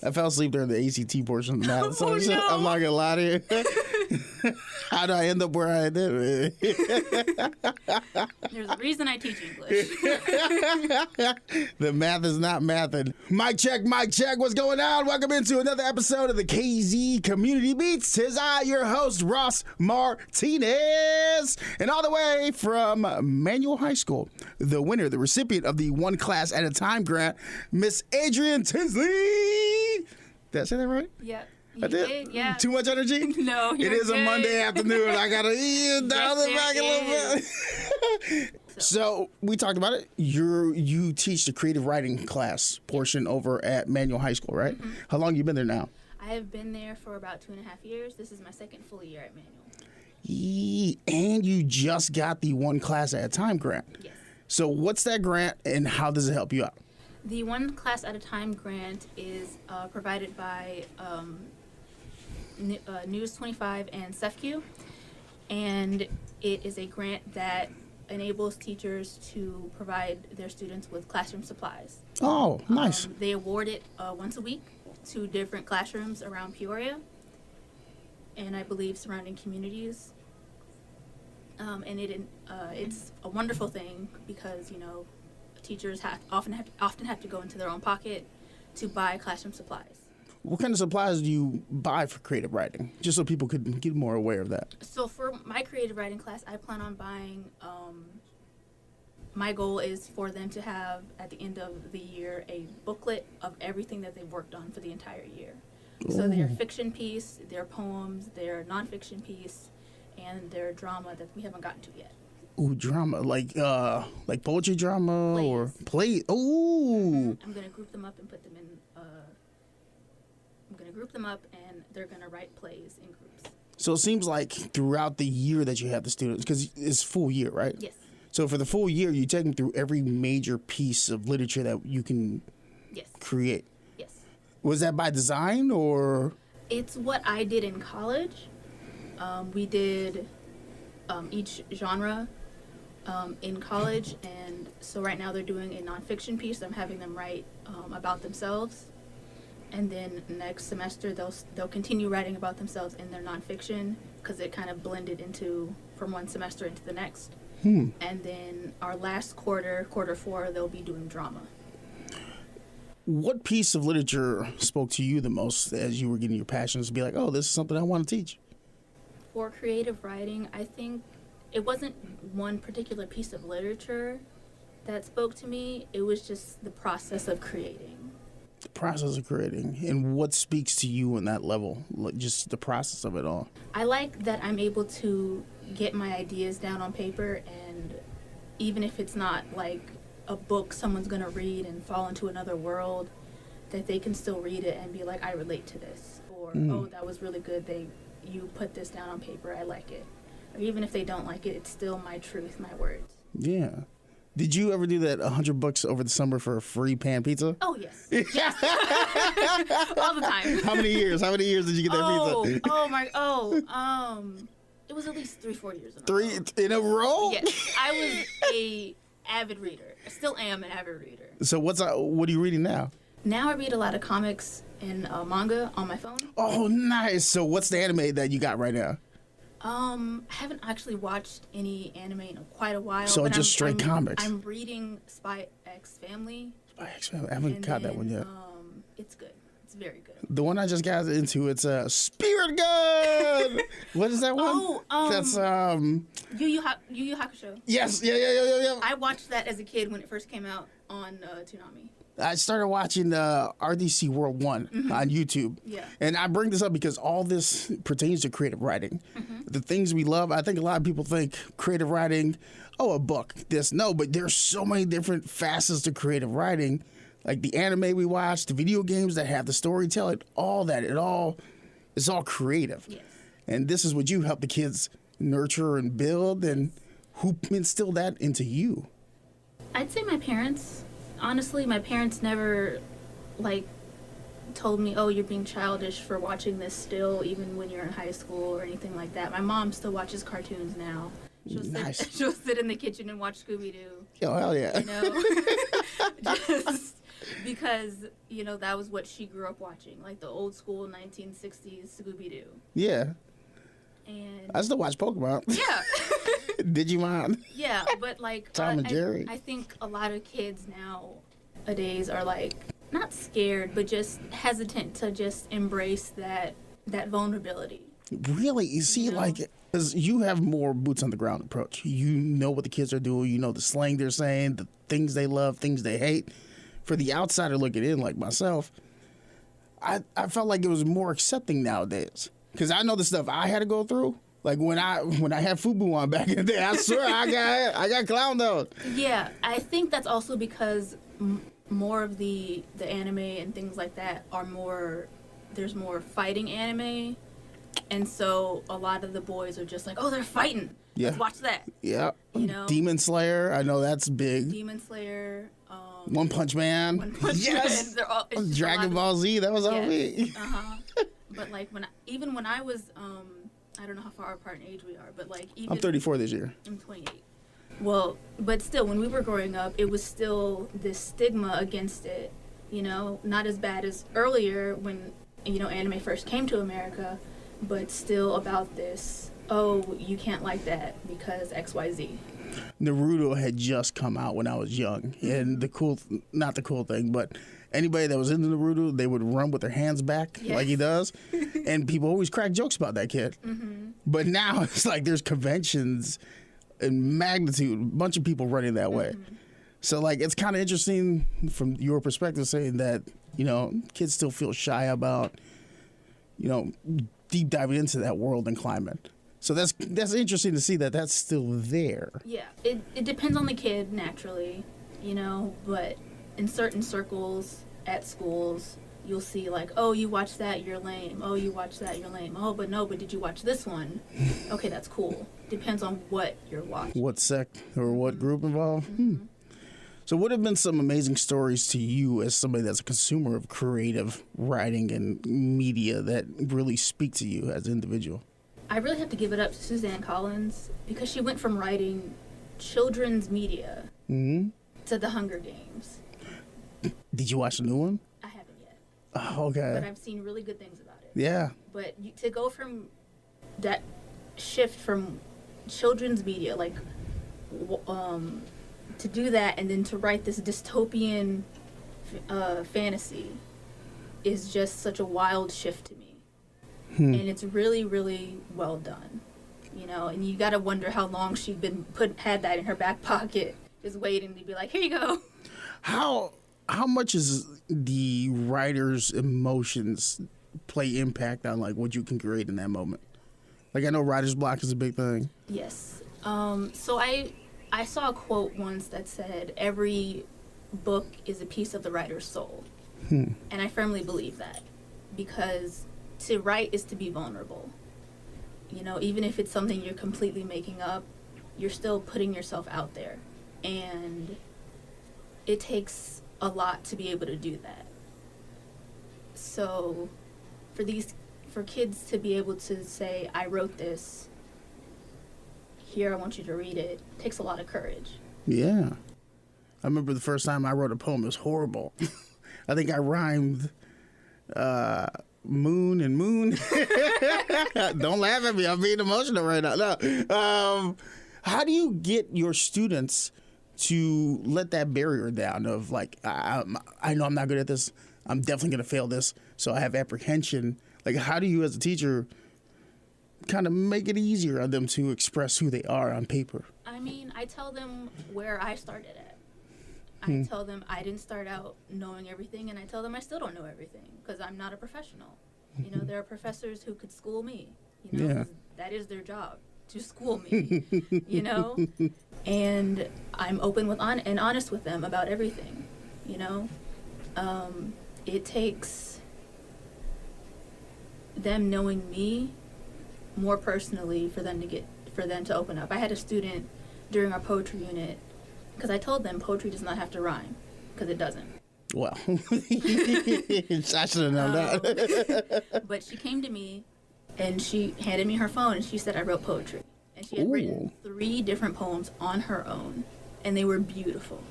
I fell asleep during the ACT portion of the math. So Oh, no. I'm not gonna lie to you. How did I end up where I did? There's a reason I teach English. The math is not mathing. Mic check, mic check. What's going on? Welcome into another episode of the KZ Community Beats. Tis I, your host, Ross Martinez. And all the way from Manual High School, the winner, the recipient of the One Class at a Time grant, Ms Adrienne Tinsley. Did I say that right? Yep. I did? Yeah. Too much energy? No, It you're is a good. Monday afternoon. I gotta dial it back a little bit. So we talked about it. You teach the creative writing class portion over at Manual High School, right? Mm-hmm. How long you been there now? I have been there for about 2.5 years. This is my second full year at Manual. And you just got the One Class at a Time grant. Yes. So what's that grant and how does it help you out? The One Class at a Time grant is provided by News 25 and CEFCU, and it is a grant that enables teachers to provide their students with classroom supplies. Oh, nice. They award it once a week to different classrooms around Peoria and I believe surrounding communities. And it's a wonderful thing because, you know, teachers often have to go into their own pocket to buy classroom supplies. What kind of supplies do you buy for creative writing? Just so people could get more aware of that. So for my creative writing class, I plan on buying, my goal is for them to have, at the end of the year, a booklet of everything that they've worked on for the entire year. Ooh. So their fiction piece, their poems, their nonfiction piece, and their drama that we haven't gotten to yet. Ooh, drama, like poetry drama or play. Ooh. I'm gonna group them up and put them in. I'm gonna group them up, and they're gonna write plays in groups. So it seems like throughout the year that you have the students, because it's full year, right? Yes. So for the full year, you take them through every major piece of literature that you can Yes. create. Yes. Was that by design or? It's what I did in college. We did each genre in college, and so right now they're doing a nonfiction piece. I'm having them write about themselves, and then next semester they'll continue writing about themselves in their nonfiction because it kind of blended into from one semester into the next. And then our last quarter 4, they'll be doing drama. What piece of literature spoke to you the most as you were getting your passions to be like, oh, this is something I want to teach? For creative writing, I think it wasn't one particular piece of literature that spoke to me. It was just the process of creating. The process of creating. And what speaks to you on that level? Like just the process of it all. I like that I'm able to get my ideas down on paper, and even if it's not like a book someone's going to read and fall into another world, that they can still read it and be like, I relate to this. Or, oh, that was really good. You put this down on paper. I like it. Or even if they don't like it, it's still my truth, my words. Yeah. Did you ever do that $100 over the summer for a free pan pizza? Oh, yes. Yes. All the time. How many years? How many years did you get that pizza? It was at least 3-4 years in a row. 3 in a row? Yes. I was a avid reader. I still am an avid reader. So what are you reading now? Now I read a lot of comics and manga on my phone. Oh, nice. So what's the anime that you got right now? I haven't actually watched any anime in quite a while. So but just straight comics. I'm reading Spy X Family. I haven't caught that one yet. It's good. It's very good. The one I just got into, it's a Spirit Gun. What is that one? That's Yu Yu Hakusho. Yes, yeah. I watched that as a kid when it first came out on Toonami. I started watching RDC World 1 on YouTube. Yeah. And I bring this up because all this pertains to creative writing. The things we love, I think a lot of people think creative writing, oh, a book, this. No, but there's so many different facets to creative writing. Like the anime we watch, the video games that have the storytelling, all that. It's all creative. Yes. And this is what you help the kids nurture and build. And who instilled that into you? I'd say my parents. Honestly, my parents never, told me, oh, you're being childish for watching this still, even when you're in high school or anything like that. My mom still watches cartoons now. She'll sit in the kitchen and watch Scooby-Doo. Oh, hell yeah. You know? because, you know, that was what she grew up watching, like the old school 1960s Scooby-Doo. Yeah. And I still watch Pokemon. yeah. Digimon. Yeah, but like Tom and Jerry. I think a lot of kids nowadays are like not scared, but just hesitant to just embrace that vulnerability. Really? You see, You know? like, because you have more boots on the ground approach. You know what the kids are doing. You know the slang they're saying, the things they love, things they hate. For the outsider looking in, like myself, I felt like it was more accepting nowadays. Because I know the stuff I had to go through. Like when I had FUBU on back in the day, I swear I got clowned out. Yeah, I think that's also because more of the anime and things like that are there's more fighting anime, and so a lot of the boys are just like, oh, they're fighting. Yeah. Let's watch that. Yeah. You know? Demon Slayer, I know that's big. Demon Slayer. One Punch Man. One Punch yes. Man. They're all, it's just a lot Dragon of- Ball Z, that was on me. But like when I was I don't know how far apart in age we are, but like even I'm 34 this year. I'm 28. Well, but still, when we were growing up, it was still this stigma against it. You know, not as bad as earlier when, you know, anime first came to America, but still about this, oh, you can't like that because XYZ. Naruto had just come out when I was young, and not the cool thing, but anybody that was into Naruto, they would run with their hands back Yes. like he does, and people always crack jokes about that kid. But now it's like there's conventions in magnitude, a bunch of people running that way. So like it's kind of interesting from your perspective, saying that, you know, kids still feel shy about, you know, deep diving into that world and climate. So that's interesting to see that that's still there. Yeah, it depends on the kid, naturally, you know, but in certain circles at schools, you'll see like, oh, you watch that, you're lame. Oh, you watch that, you're lame. Oh, but did you watch this one? Okay, that's cool. Depends on what you're watching. What sect or what group involved? So what have been some amazing stories to you as somebody that's a consumer of creative writing and media that really speak to you as an individual? I really have to give it up to Suzanne Collins because she went from writing children's media to the Hunger Games. Did you watch the new one? I haven't yet, Oh, okay. but I've seen really good things about it. Yeah. But to go from that shift from children's media, like, to do that and then to write this dystopian fantasy is just such a wild shift to me. And it's really, really well done, you know. And you got to wonder how long she'd been had that in her back pocket, just waiting to be like, here you go. How much is the writer's emotions play impact on like what you can create in that moment? Like I know writer's block is a big thing. Yes. So I saw a quote once that said every book is a piece of the writer's soul, and I firmly believe that, because to write is to be vulnerable. You know, even if it's something you're completely making up, you're still putting yourself out there. And it takes a lot to be able to do that. So for kids to be able to say, I wrote this, here, I want you to read it, takes a lot of courage. Yeah. I remember the first time I wrote a poem, it was horrible. I think I rhymed moon and moon. Don't laugh at me. I'm being emotional right now. No. How do you get your students to let that barrier down of like, I know I'm not good at this. I'm definitely going to fail this. So I have apprehension. Like, how do you as a teacher kind of make it easier on them to express who they are on paper? I mean, I tell them where I started at. I tell them I didn't start out knowing everything, and I tell them I still don't know everything because I'm not a professional. You know, there are professors who could school me. You know, 'cause that is their job, to school me. You know, and I'm open and honest with them about everything. You know, it takes them knowing me more personally for them to open up. I had a student during our poetry unit, because I told them poetry does not have to rhyme, because it doesn't. Well, I should have known that. But she came to me and she handed me her phone and she said, I wrote poetry. And she had written 3 different poems on her own, and they were beautiful.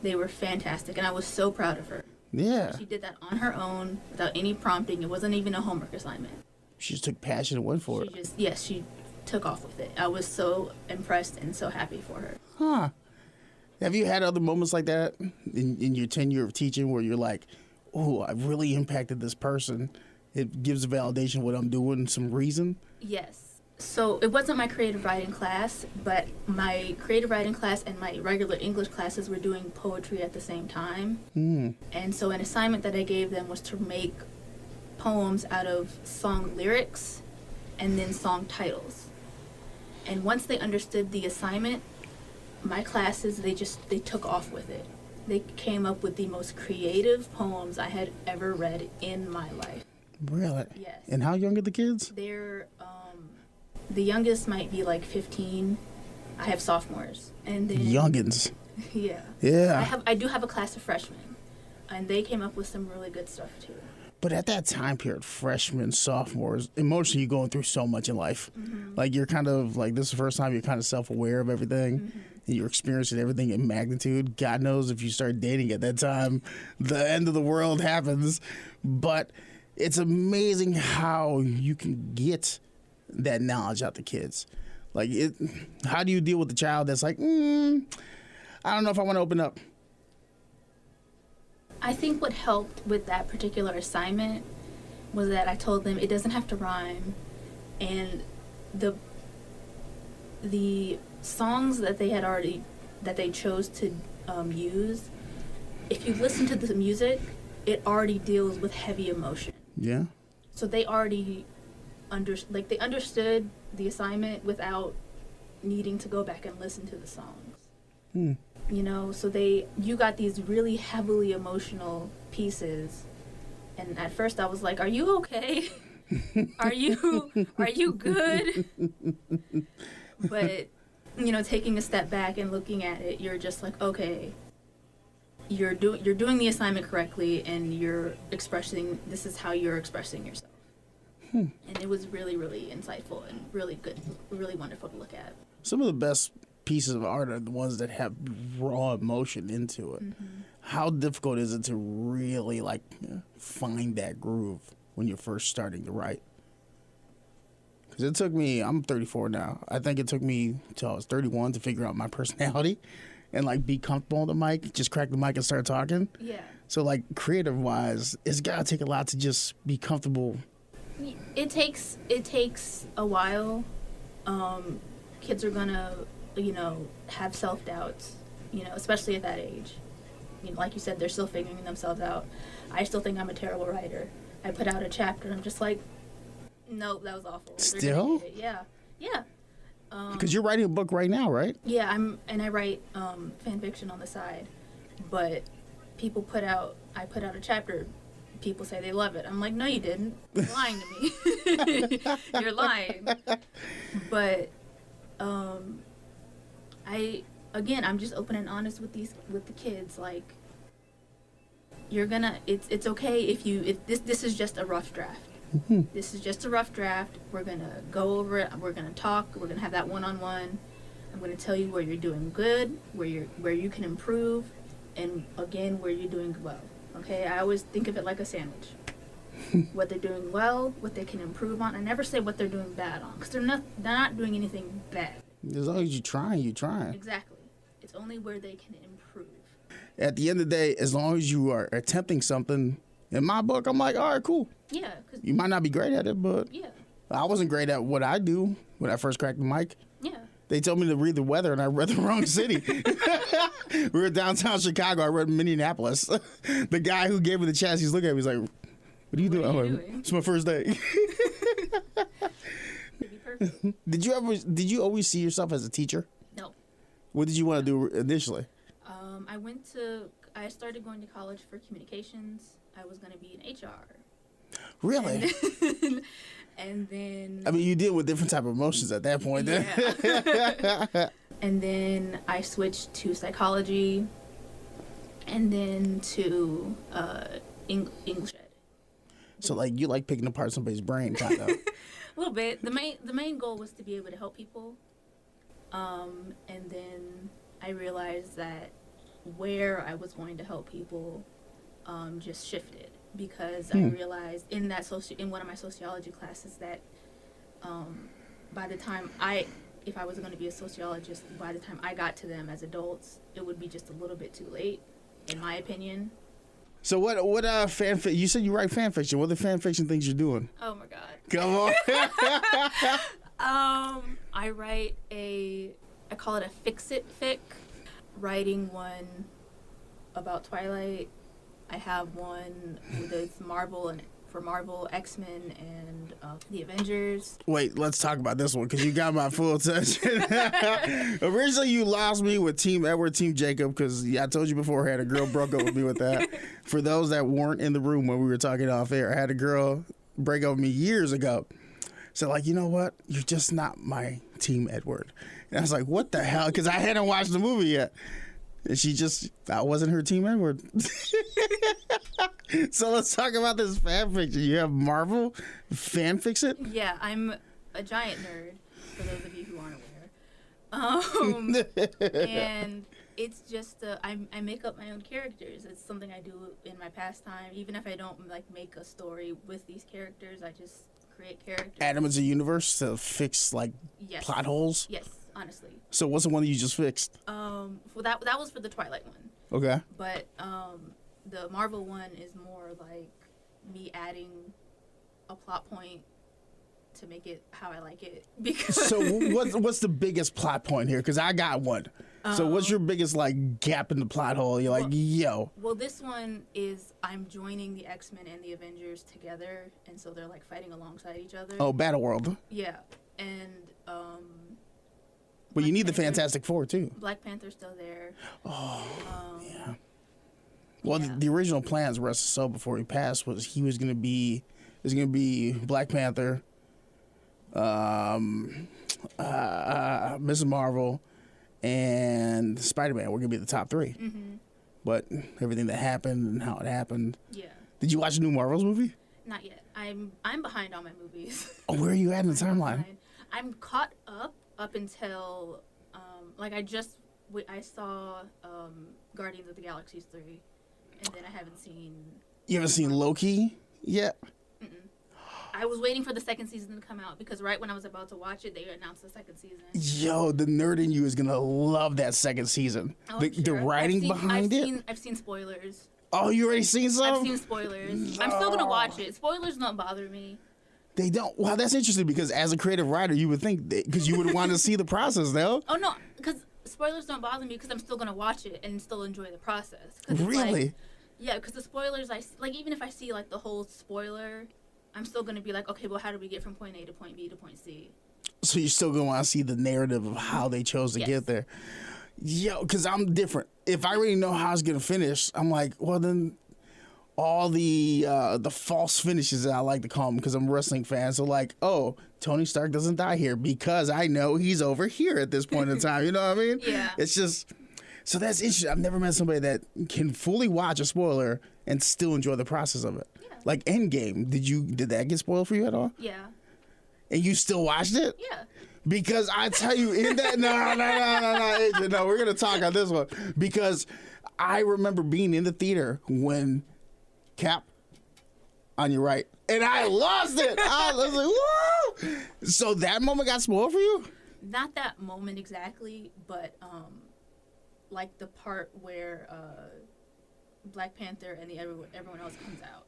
They were fantastic, and I was so proud of her. Yeah. She did that on her own without any prompting. It wasn't even a homework assignment. She just took passion and went for it. She took off with it. I was so impressed and so happy for her. Huh. Have you had other moments like that in your tenure of teaching where you're like, oh, I really impacted this person? It gives validation what I'm doing, some reason? Yes. So it wasn't my creative writing class, but my creative writing class and my regular English classes were doing poetry at the same time. And so an assignment that I gave them was to make poems out of song lyrics and then song titles. And once they understood the assignment, my classes, they took off with it. They came up with the most creative poems I had ever read in my life. Really? Yes. And how young are the kids? They're, the youngest might be like 15. I have sophomores. And then... Youngins. Yeah. Yeah. I do have a class of freshmen. And they came up with some really good stuff too. But at that time period, freshmen, sophomores, emotionally you're going through so much in life. Like you're kind of like, this is the first time you're kind of self-aware of everything. And you're experiencing everything in magnitude. God knows if you start dating at that time, the end of the world happens. But it's amazing how you can get that knowledge out to kids. Like, how do you deal with the child that's like, I don't know if I want to open up? I think what helped with that particular assignment was that I told them it doesn't have to rhyme, and the songs that they chose to use, if you listen to the music, it already deals with heavy emotion. Yeah. So they already they understood the assignment without needing to go back and listen to the songs. You know, so you got these really heavily emotional pieces, and at first I was like, "Are you okay? Are you good?" But you know, taking a step back and looking at it, you're just like, okay, you're doing the assignment correctly, and this is how you're expressing yourself. And it was really, really insightful and really good, really wonderful to look at. Some of the best pieces of art are the ones that have raw emotion into it. How difficult is it to really find that groove when you're first starting to write? Because it took me, I'm 34 now. I think it took me till I was 31 to figure out my personality and be comfortable on the mic, just crack the mic and start talking. Yeah. So creative wise, it's gotta take a lot to just be comfortable. It takes a while. Kids are gonna, have self-doubts, especially at that age. Like you said, they're still figuring themselves out. I still think I'm a terrible writer. I put out a chapter and I'm just like, nope, that was awful. Still? Yeah. Because you're writing a book right now, right? Yeah, I write fan fiction on the side, but I put out a chapter. People say they love it. I'm like, no, you didn't. You're lying to me. You're lying. But I'm just open and honest with the kids. Like, it's okay if this is just a rough draft. This is just a rough draft. We're gonna go over it. We're gonna talk. We're gonna have that one-on-one. I'm gonna tell you where you're doing good, where you can improve, and again where you're doing well. Okay, I always think of it like a sandwich. What they're doing well, what they can improve on. I never say what they're doing bad on, because they're not doing anything bad. As long as you're trying. Exactly. It's only where they can improve. At the end of the day, as long as you are attempting something, in my book, I'm like, all right, cool. Yeah. You might not be great at it, but yeah. I wasn't great at what I do when I first cracked the mic. Yeah. They told me to read the weather, and I read the wrong city. We were downtown Chicago. I read Minneapolis. The guy who gave me the chance, he's looking at me. He's like, "What are you doing?" I'm like, "It's my first day." It'd be perfect. Did you always see yourself as a teacher? No. What did you want to do initially? I started going to college for communications. I was going to be in HR. Really? And then... I mean, you deal with different type of emotions at that point. Yeah. And then I switched to psychology, and then to English ed. So, you like picking apart somebody's brain, kind of. A little bit. The main goal was to be able to help people. And then I realized that where I was going to help people just shifted, because I realized in one of my sociology classes that by the time if I was going to be a sociologist, by the time I got to them as adults, it would be just a little bit too late, in my opinion. So what fan fiction? You said you write fan fiction. What are the fan fiction things you're doing? Oh my God. Come on. I write I call it a fix-it fic. Writing one about Twilight. I have one with Marvel for Marvel, X-Men, and the Avengers. Wait, let's talk about this one because you got my full attention. Originally, you lost me with Team Edward, Team Jacob, because I told you beforehand a girl broke up with me with that. For those that weren't in the room when we were talking off air, I had a girl break up with me years ago. So, like, you know what? You're just not my Team Edward. And I was like, what the hell? Because I hadn't watched the movie yet. And I wasn't her Team Edward. So let's talk about this fan fiction. You have Marvel fan fiction? Yeah, I'm a giant nerd, for those of you who aren't aware. And it's just, I make up my own characters. It's something I do in my pastime. Even if I don't, like, make a story with these characters, I just create characters. Add them into the universe to fix, like, plot holes? Yes, honestly. So what's the one that you just fixed? Well, that was for the Twilight one. Okay. But the Marvel one is more like me adding a plot point to make it how I like it. Because so what's the biggest plot point here? Because I got one. So what's your biggest, like, gap in the plot hole? You're like, yo. Well, this one is I'm joining the X-Men and the Avengers together, and so they're, like, fighting alongside each other. Oh, Battle World. Yeah, and but you need the Fantastic Four too. Black Panther's still there. Oh, yeah. Well, the original plans, rest his soul, before he passed, was there's gonna be Black Panther, Ms. Marvel, and Spider-Man were gonna be the top three. Mm-hmm. But everything that happened and how it happened. Yeah. Did you watch the new Marvels movie? Not yet. I'm behind on my movies. Oh, where are you at in the timeline? I'm caught up until I saw Guardians of the Galaxy 3, and then I haven't seen. You haven't seen Loki yet? Mm-mm. I was waiting for the second season to come out because right when I was about to watch it, they announced the second season. Yo, the nerd in you is gonna love that second season. Oh, the writing behind it. I've seen spoilers. Oh, you already seen some? I've seen spoilers. No. I'm still gonna watch it. Spoilers don't bother me. They don't. Well, that's interesting because as a creative writer, you would think because you would want to see the process, though. Oh no, because spoilers don't bother me because I'm still gonna watch it and still enjoy the process. Really? Like, yeah, because the spoilers, even if I see like the whole spoiler, I'm still gonna be like, okay, well, how do we get from point A to point B to point C? So you're still gonna want to see the narrative of how they chose to get there. Yo, because I'm different. If I already know how it's gonna finish, I'm like, well then. All the false finishes, I like to call them, because I'm a wrestling fan. So like, oh, Tony Stark doesn't die here because I know he's over here at this point in time. You know what I mean? Yeah. It's just, so that's interesting. I've never met somebody that can fully watch a spoiler and still enjoy the process of it. Yeah. Like Endgame, did that get spoiled for you at all? Yeah. And you still watched it? Yeah. Because I tell you, in that, no, Adrienne, no, we're gonna talk on this one because I remember being in the theater when. Cap, on your right. And I lost it. I was like, whoa. So that moment got spoiled for you? Not that moment exactly, but like the part where Black Panther and everyone else comes out.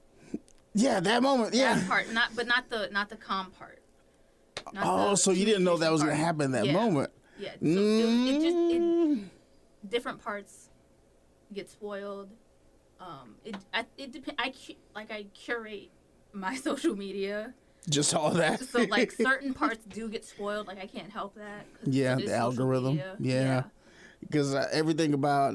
Yeah, that moment. Yeah. That part, not the calm part. So you didn't know that was going to happen in that moment. Yeah. So it different parts get spoiled. It depends. I curate my social media. Just all that. So like certain parts do get spoiled. Like I can't help that. Yeah, the algorithm. Yeah. Because everything about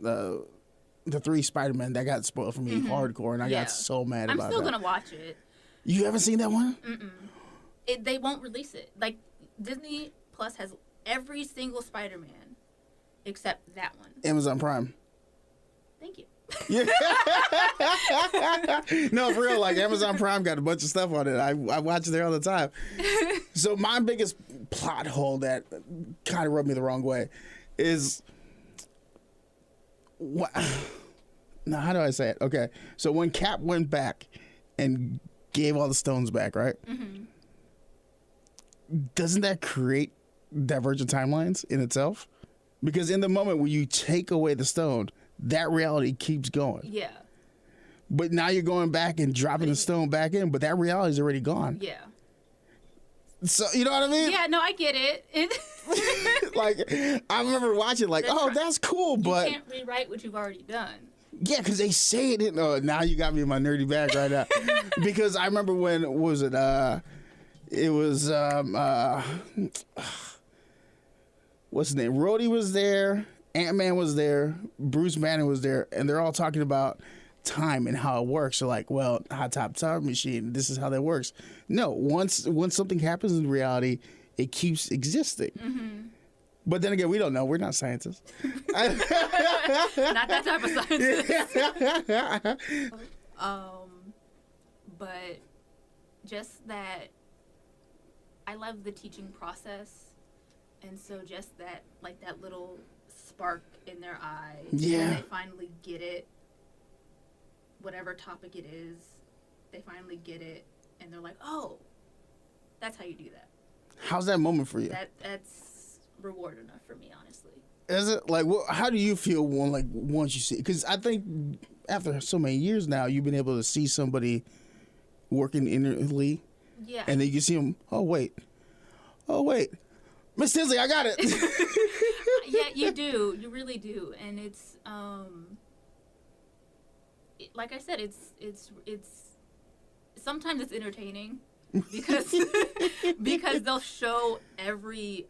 the 3 Spider-Man that got spoiled for me hardcore, and I got so mad about that. I'm still gonna watch it. You haven't seen that one? Mm-mm. They won't release it. Like Disney Plus has every single Spider-Man except that one. Amazon Prime. Thank you. Yeah. No, for real, like Amazon Prime got a bunch of stuff on it. I watch it there all the time. So my biggest plot hole that kind of rubbed me the wrong way is what? Now, how do I say it? Okay, so when Cap went back and gave all the stones back, right? Mm-hmm. Doesn't that create divergent timelines in itself? Because in the moment when you take away the stone, that reality keeps going. Yeah. But now you're going back and dropping the stone back in, but that reality is already gone. Yeah. So, you know what I mean? Yeah, no, I get it. Like, I remember watching, like, that's cool, but... You can't rewrite what you've already done. Yeah, because they say it in... now you got me in my nerdy bag right now. Because I remember when, what was it? It was... what's his name? Rhodey was there, Ant-Man was there, Bruce Banner was there, and they're all talking about time and how it works. So like, well, hot top time machine, this is how that works. No, once something happens in reality, it keeps existing. Mm-hmm. But then again, we don't know. We're not scientists. Not that type of scientist. But just that I love the teaching process. And so just that, like that little spark in their eye. Yeah. When they finally get it, whatever topic it is, they finally get it. And they're like, oh, that's how you do that. How's that moment for you? That's reward enough for me, honestly. Is it like, how do you feel once you see it? Because I think after so many years now, you've been able to see somebody working innerly. Yeah. And then you see them, oh, wait. Ms. Tinsley, I got it. Yeah, you do. You really do. And it's, like I said, it's sometimes it's entertaining because because they'll show every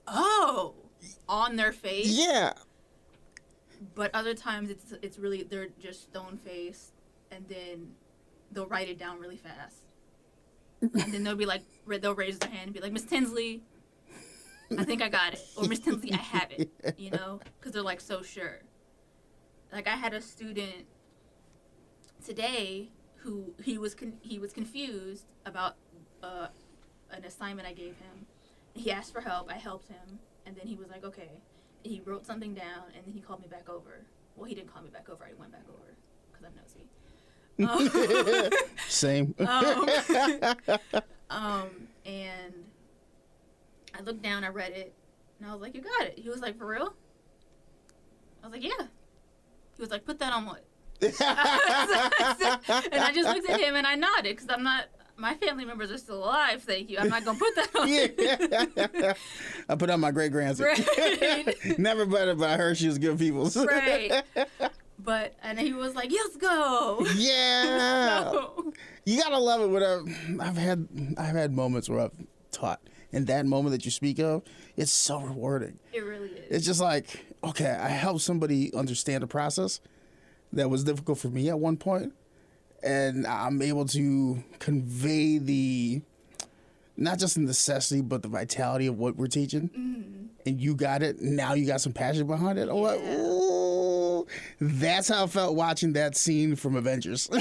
on their face. Yeah. But other times it's really, they're just stone faced, and then they'll write it down really fast. And then they'll be like, they'll raise their hand and be like, Ms. Tinsley, I think I got it. Or Ms. Tinsley, I have it. You know? Because they're like so sure. Like I had a student today who he was confused about an assignment I gave him. He asked for help. I helped him. And then he was like, okay. He wrote something down, and then he called me back over. Well, he didn't call me back over. I went back over because I'm nosy. Same. And I looked down, I read it, and I was like, you got it. He was like, for real? I was like, yeah. He was like, put that on what? And I just looked at him and I nodded because my family members are still alive, thank you. I'm not going to put that on. Yeah. I put on my great grandson. Right. Never better, but I heard she was good people. Right. And he was like, let's go. Yeah. So. You gotta love it when I've had moments where I've taught, and that moment that you speak of, it's so rewarding. It really is. It's just like, okay, I helped somebody understand a process that was difficult for me at one point, and I'm able to convey not just the necessity, but the vitality of what we're teaching. Mm-hmm. And you got it. Now you got some passion behind it. I'm like, ooh. That's how I felt watching that scene from Avengers. You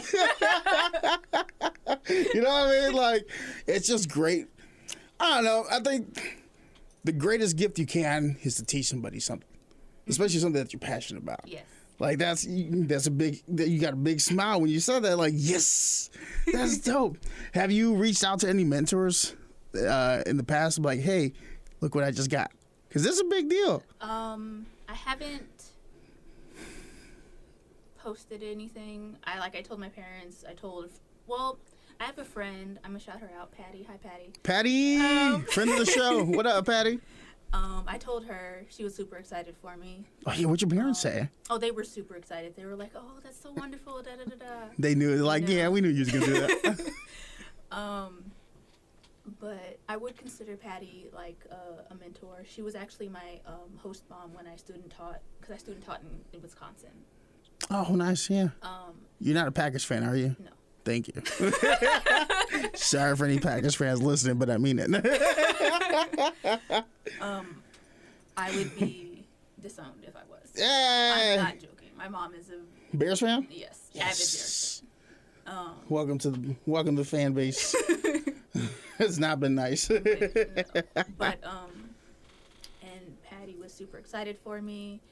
know what I mean? Like, it's just great. I don't know. I think the greatest gift you can is to teach somebody something, especially something that you're passionate about. Yes. Like, that's a big, you got a big smile when you saw that. Like, yes, that's dope. Have you reached out to any mentors in the past? Like, hey, look what I just got. Because this is a big deal. I haven't posted anything. I told my parents. I have a friend. I'm going to shout her out, Patty. Hi, Patty. Patty, friend of the show. What up, Patty? I told her. She was super excited for me. Oh, yeah, what'd your parents say? Oh, they were super excited. They were like, oh, that's so wonderful, da-da-da-da. They knew. Like, yeah, we knew you was going to do that. But I would consider Patty like a mentor. She was actually my host mom when I student taught, because I student taught in Wisconsin. Oh, nice, yeah. You're not a Packers fan, are you? No. Thank you. Sorry for any Packers fans listening, but I mean it. I would be disowned if I was. Yeah. I'm not joking. My mom is a Bears fan? Yes. Yes. Avid Bears fan. Welcome to the fan base. It's not been nice. No. But and Patty was super excited for me,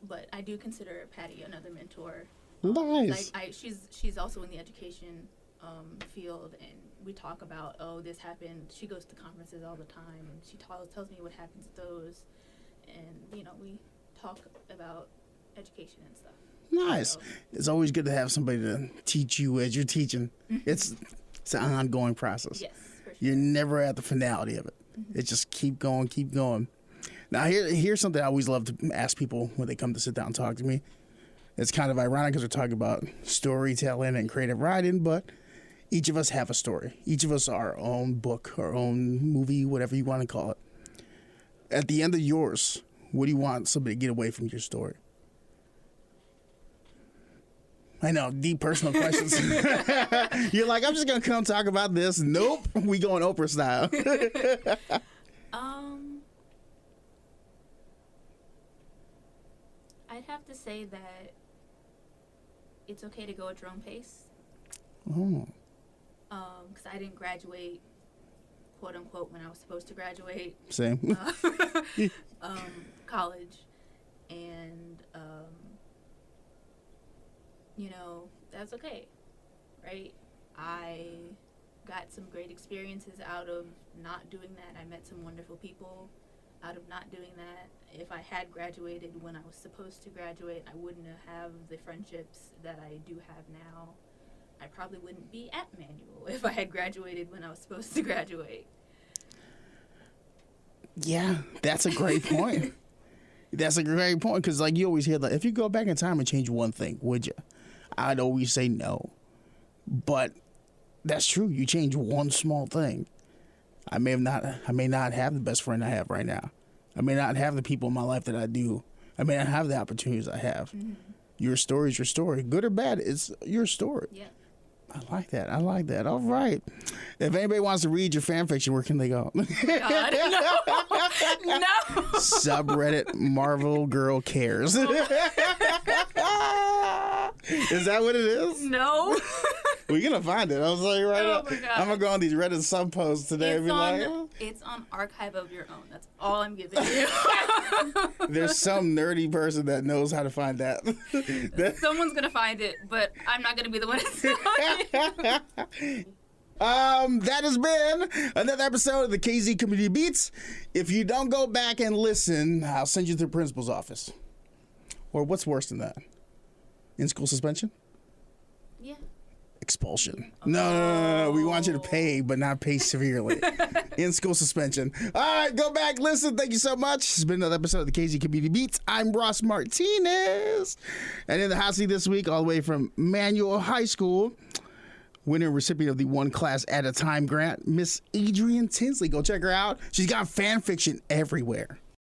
But I do consider Patty another mentor. Nice. She's also in the education field, and we talk about, oh, this happened. She goes to conferences all the time, and she tells me what happens at those, and we talk about education and stuff. Nice. So, it's always good to have somebody to teach you as you're teaching. It's an ongoing process. yes, for sure. You're never at the finality of it. It's just keep going, keep going. Now, here's something I always love to ask people when they come to sit down and talk to me. It's kind of ironic because we're talking about storytelling and creative writing, but each of us have a story. Each of us our own book, our own movie, whatever you want to call it. At the end of yours, what do you want somebody to get away from your story? I know, deep personal questions. You're like, I'm just going to come talk about this. Nope, we going Oprah style. I'd have to say that it's okay to go at your own pace. Oh. Because I didn't graduate, quote unquote, when I was supposed to graduate. Same. College, and that's okay, right? I got some great experiences out of not doing that. I met some wonderful people out of not doing that. If I had graduated when I was supposed to graduate, I wouldn't have the friendships that I do have now. I probably wouldn't be at Manual if I had graduated when I was supposed to graduate. Yeah, that's a great point. That's a great point, because like you always hear, like, if you go back in time and change one thing, would you? I'd always say no. But that's true. You change one small thing. I may not have the best friend I have right now. I may not have the people in my life that I do. I may not have the opportunities I have. Mm-hmm. Your story is your story. Good or bad, it's your story. Yeah. I like that. All right. If anybody wants to read your fan fiction, where can they go? God, no. Subreddit Marvel Girl Cares. Is that what it is? No. We're going to find it. I was like, right Oh up. my God. I'm going to go on these Reddit sub posts today and be like, oh. It's on Archive of Your Own. That's all I'm giving you. There's some nerdy person that knows how to find that. Someone's going to find it, but I'm not going to be the one to tell you. That has been another episode of the KZ Community Beats. If you don't go back and listen, I'll send you to the principal's office. Or what's worse than that? In-school suspension? Yeah. Expulsion. No. We want you to pay, but not pay severely. In-school suspension. All right, go back, listen. Thank you so much. It's been another episode of the KZ Community Beats. I'm Ross Martinez. And in the hot seat this week, all the way from Manual High School, winner and recipient of the One Class at a Time grant, Ms Adrienne Tinsley. Go check her out. She's got fan fiction everywhere.